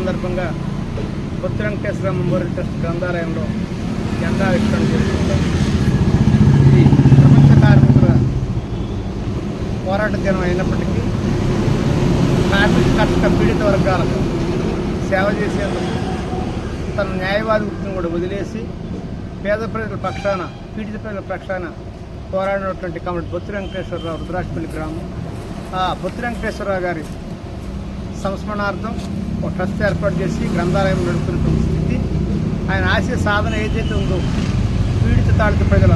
సందర్భంగా Botsa Venkateswara memorial trust గ్రంథాలయంలో జెండా ఆవిష్కరణ చేసుకుంటాం. ఇది ప్రపంచ కార్మికుల పోరాట దినం అయినప్పటికీ కార్మిక కర్షక పీడిత వర్గాలకు సేవ చేసేందుకు తన న్యాయవాది వృత్తిని కూడా వదిలేసి పేద ప్రజల పక్షాన, పీడిత ప్రజల పక్షాన పోరాడినటువంటి కమిటీ బొత్స వెంకటేశ్వరరావు, రుద్రాక్షపల్లి గ్రామం. ఆ బొత్స వెంకటేశ్వరరావు గారి సంస్మరణార్థం ఒక ట్రస్ట్ ఏర్పాటు చేసి గ్రంథాలయం నడుపుతున్నటువంటి స్థితి. ఆయన ఆశయ సాధన ఏదైతే ఉందో, పీడిత తాళిత ప్రజల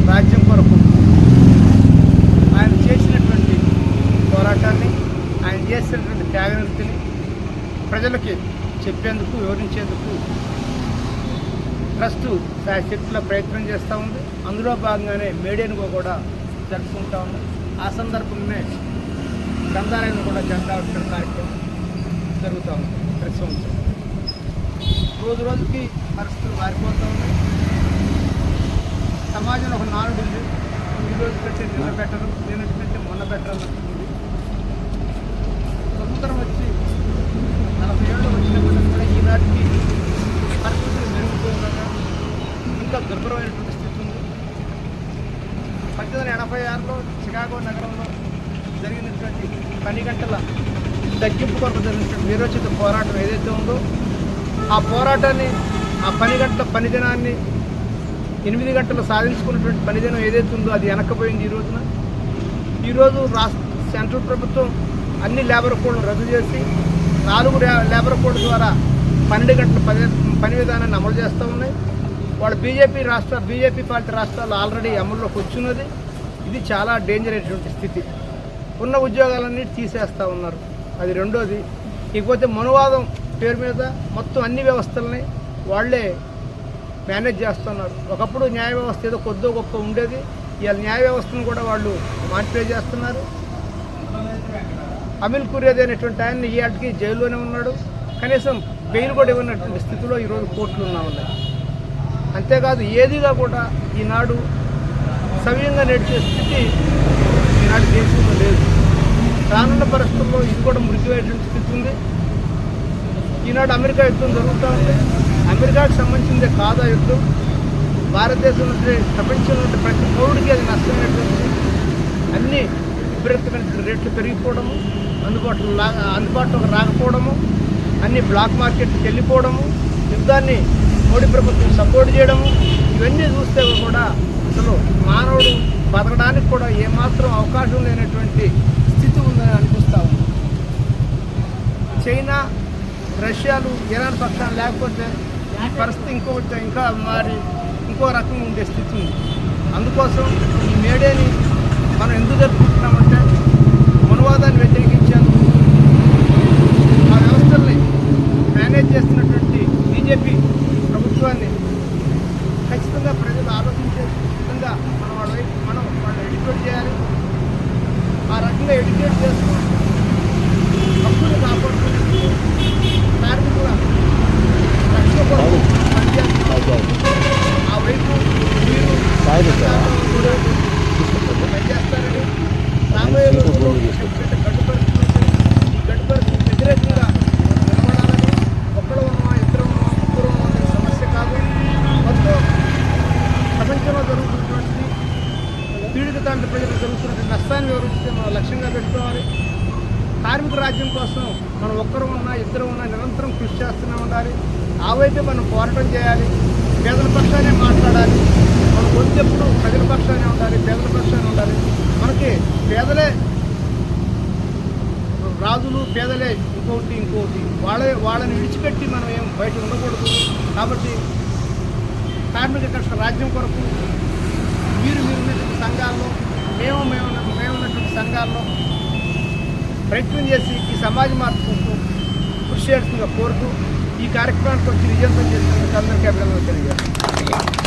రాజ్యం కొరకు ఆయన చేసినటువంటి పోరాటాన్ని, ఆయన చేసినటువంటి త్యాగనివృత్తిని ప్రజలకి చెప్పేందుకు, వివరించేందుకు ట్రస్ట్ శక్తుల ప్రయత్నం చేస్తూ ఉంది. అందులో భాగంగానే మేడేనుగో కూడా జరుపుకుంటా ఉంది. ఆ సందర్భంగానే గ్రంథాలయంలో కూడా జెండా ఆవిష్కరణ కార్యక్రమం జరుగుతూ ఉంది ప్రతి సంవత్సరం. రోజు రోజుకి పరిస్థితులు మారిపోతూ ఉన్నాయి. సమాజంలో ఒక నానుడు ఉంది, ఈరోజు కంటే నిన్న బెటరు, నిన్నటి కంటే మొన్న బెటర్ అన్నట్టుంది. స్వతంత్రం వచ్చి 40 ఏళ్ళు వచ్చినప్పటికీ కూడా ఈనాటికి పరిస్థితులు మెరుగుపోగా ఇంకా దుర్భరమైనటువంటి స్థితి ఉంది. 1886లో చికాగో నగరంలో జరిగినటువంటి 10 గంటల తగ్గింపు కొరకు జరిగినటువంటి వీరోచిత పోరాటం ఏదైతే ఉందో, ఆ పోరాటాన్ని, ఆ 10 గంటల పనిదినాన్ని 8 గంటలు సాధించుకున్నటువంటి పనిదినం ఏదైతే ఉందో అది వెనక్కపోయింది. ఈరోజు సెంట్రల్ ప్రభుత్వం అన్ని లేబర్ కోడ్లు రద్దు చేసి 4 లేబర్ కోడ్ ద్వారా 12 గంటల పని విధానాన్ని అమలు చేస్తూ ఉన్నాయి. వాళ్ళు బీజేపీ పాలిత రాష్ట్రాలు ఆల్రెడీ అమల్లోకి వచ్చినది. ఇది చాలా డేంజర్ అయినటువంటి స్థితి. ఉన్న ఉద్యోగాలన్నీ తీసేస్తూ ఉన్నారు. అది రెండోది. ఇకపోతే మనువాదం పేరు మీద మొత్తం అన్ని వ్యవస్థలని వాళ్ళే మేనేజ్ చేస్తున్నారు. ఒకప్పుడు న్యాయ వ్యవస్థ ఏదో కొద్దో గొప్ప ఉండేది. ఇవాళ న్యాయ వ్యవస్థను కూడా వాళ్ళు మానిటర్ చేస్తున్నారు. అమిల్ కురేది అనేటువంటి ఆయన్ని ఈయాటికి జైల్లోనే ఉన్నాడు. కనీసం బెయిల్ కూడా ఇవ్వనటువంటి స్థితిలో ఈరోజు కోర్టులు ఉన్నాయి. అంతేకాదు ఏదిగా కూడా ఈనాడు సవ్యంగా నడిచే స్థితి ఈనాడు దేశంలో లేదు. రానున్న పరిస్థితుల్లో ఇది కూడా మృత్యువైనటువంటి స్థితి ఉంది. ఈనాడు అమెరికా యుద్ధం జరుగుతూ ఉంది. అమెరికాకు సంబంధించిందే కాదా యుద్ధం, భారతదేశం నుండి ప్రపంచంలో నుండి ప్రతి పౌరుడికి అది నష్టమైనటువంటి, అన్నీ విపరీతమైనటువంటి రేట్లు పెరిగిపోవడము, అందుబాటులోకి రాకపోవడము, అన్ని బ్లాక్ మార్కెట్కి వెళ్ళిపోవడము, యుద్ధాన్ని మోడీ ప్రభుత్వం సపోర్ట్ చేయడము, ఇవన్నీ చూస్తే కూడా అసలు మానవుడు బతకడానికి కూడా ఏమాత్రం అవకాశం లేనటువంటి స్థితి ఉందని అనిపిస్తూ ఉంది. చైనా, రష్యాలు, ఇరాన్ పక్షాన లేకపోతే పరిస్థితి ఇంకా ఇంకో రకంగా ఉండే స్థితి ఉంది. అందుకోసం ఈ మేడేని మనం ఎందుకు జరుపుకుంటున్నామంటే మనువాదాన్ని వ్యతిరేకించేందుకు, ఆ వ్యవస్థల్ని మేనేజ్ చేస్తున్నటువంటి బీజేపీ ప్రభుత్వాన్ని ఖచ్చితంగా ప్రజలు ఆలోచించే విధంగా మనం వాళ్ళు ఎడ్యుకేట్ చేయాలి. ఆ రకంగా ఎడ్యుకేట్ చేస్తూ హక్కులు కాపాడుతున్నట్టు కార్మికుల రక్షణ కోసం పనిచేస్తున్నారు. ఆ వైపు మీరు పనిచేస్తారని రాబోయే రోజుల్లో గడ్డు పరిస్థితులకు వ్యతిరేకంగా నిలబడాలని, ఒక్కడు ఉన్నా, ఇద్దరు ఉన్నా, ముగ్గురు ఉన్నా అనే సమస్య కాదు. మొత్తం ప్రపంచంలో జరుగుతున్నటువంటి పీడిత తాండ్రి ప్రజలకు జరుగుతున్నటువంటి నష్టాన్ని వివరిస్తే మనం లక్ష్యంగా పెట్టుకోవాలి. కార్మిక రాజ్యం కోసం మనం ఒక్కరు ఉన్నా, ఇద్దరు ఉన్నా నిరంతరం కృషి చేస్తూనే ఉండాలి. ఆ వైపే మనం పోరాటం చేయాలి. పేదల పక్షానే మాట్లాడాలి. మన గొంతెప్పుడు ప్రజల పక్షానే ఉండాలి, పేదల పక్షానే ఉండాలి. మనకి పేదలే రాజులు, పేదలే ఇంకోటి వాళ్ళని విడిచిపెట్టి మనం ఏం బయట ఉండకూడదు. కాబట్టి కార్మిక కర్షక రాజ్యం కొరకు మీరు ఉన్నటువంటి సంఘాల్లో, మేము ఉన్నటువంటి సంఘాల్లో ప్రయత్నం చేసి ఈ సమాజ మార్పు కృషి చేస్తుందిగా కోరుతూ ఈ కార్యక్రమానికి వచ్చి విజయవంతం చేసినందుకు అందరికీ అభినందనలు తెలియజేస్తాను.